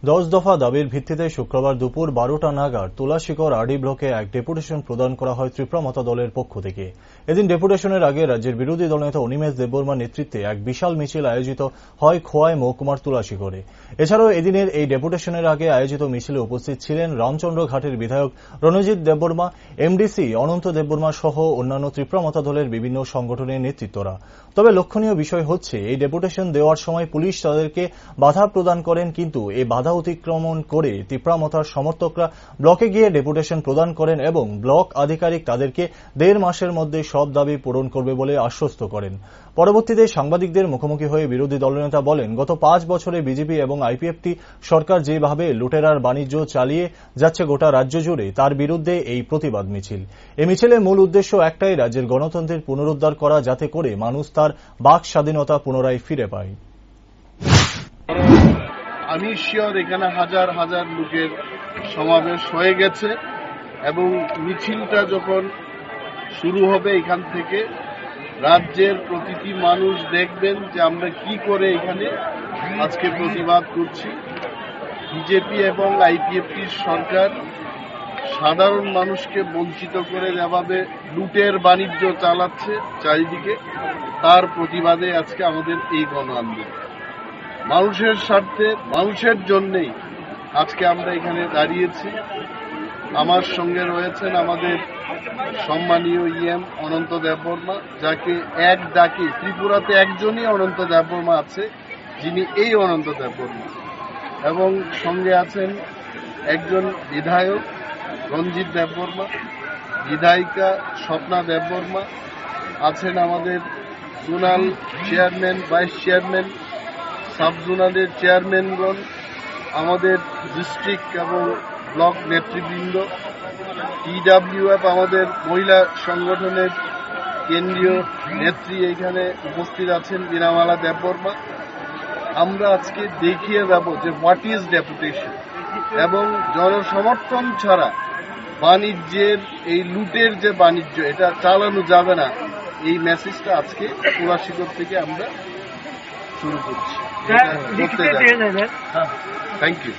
10 দফা দাবির ভিত্তিতে শুক্রবার দুপুর 12টা নাগাদ তুলাশিকর আরডি ব্লকে এক ডেপুটেশন প্রদান করা হয় ত্রিপুরা দলের পক্ষ থেকে। এদিন ডেপুটেশনের আগে রাজ্যের বিরোধী দলনেতা অনিমেষ দেববর্মার নেতৃত্বে এক বিশাল মিছিল আয়োজিত হয় খোয়াই মহকুমার তুলাশিকরে। এছাড়াও এদিনের এই ডেপুটেশনের আগে আয়োজিত মিছিলে উপস্থিত ছিলেন রামচন্দ্র ঘাটের বিধায়ক রণজিৎ দেববর্মা, এমডিসি অনন্ত দেববর্মা সহ অন্যান্য ত্রিপুরা দলের বিভিন্ন সংগঠনের নেতৃত্বরা। তবে লক্ষণীয় বিষয় হচ্ছে, এই ডেপুটেশন দেওয়ার সময় পুলিশ তাদেরকে বাধা প্রদান করেন, কিন্তু এই বাধা অতিক্রমণ করে ত্রিপুরা সমর্থকরা ব্লকে গিয়ে ডেপুটেশন প্রদান করেন এবং ব্লক আধিকারিক তাদেরকে 1.5 মাসের মধ্যে সব দাবি পূরণ করবে বলে আশ্বস্ত করেন। পরবর্তীতে সাংবাদিকদের মুখোমুখি হয়ে বিরোধী দলনেতা বলেন, গত 5 বছরে বিজেপি এবং আইপিএফটি সরকার যেভাবে লুটেরার বাণিজ্য চালিয়ে যাচ্ছে গোটা রাজ্য জুড়ে, তার বিরুদ্ধে এই প্রতিবাদ মিছিল। এই মিছিলের মূল উদ্দেশ্য একটাই, রাজ্যের গণতন্ত্রের পুনরুদ্ধার করা, যাতে করে মানুষ তার বাক স্বাধীনতা পুনরায় ফিরে পায়। আমি শিওর এখানে হাজার হাজার লোকের সমাবেশ হয়ে গেছে এবং মিছিলটা যখন শুরু হবে এখান থেকে রাজ্যের প্রতিটি মানুষ দেখবেন যে আমরা কি করে এখানে আজকে প্রতিবাদ করছি। বিজেপি এবং আইপিএফটির সরকার সাধারণ মানুষকে বঞ্চিত করে যেভাবে লুটের বাণিজ্য চালাচ্ছে চারিদিকে, তার প্রতিবাদে আজকে আমাদের এই গণ আন্দোলন। মানুষের স্বার্থে, মানুষের জন্যেই আজকে আমরা এখানে দাঁড়িয়েছি। আমার সঙ্গে রয়েছেন আমাদের সম্মানীয় ইএম অনন্ত দেববর্মা, যাকে এক ডাকে ত্রিপুরাতে একজনই অনন্ত দেববর্মা আছে, যিনি এই অনন্ত দেববর্মা, এবং সঙ্গে আছেন একজন বিধায়ক রঞ্জিত দেববর্মা, বিধায়িকা স্বপ্না দেববর্মা, আছেন আমাদের zonal chairman, vice chairman, sub জোনালের চেয়ারম্যানগণ, আমাদের ডিস্ট্রিক্ট এবং ব্লক নেতৃবৃন্দ, টিডাব্লিউএফ আমাদের মহিলা সংগঠনের কেন্দ্রীয় নেত্রী এইখানে উপস্থিত আছেন বীণামালা দেববর্মা। আমরা আজকে দেখিয়ে যাব যে হোয়াট ইজ ডেপুটেশন, এবং জনসমর্থন ছাড়া বাণিজ্যের এই লুটের যে বাণিজ্য, এটা চালানো যাবে না। এই মেসেজটা আজকে তুলাশিকর থেকে আমরা শুরু করছি। Thank you.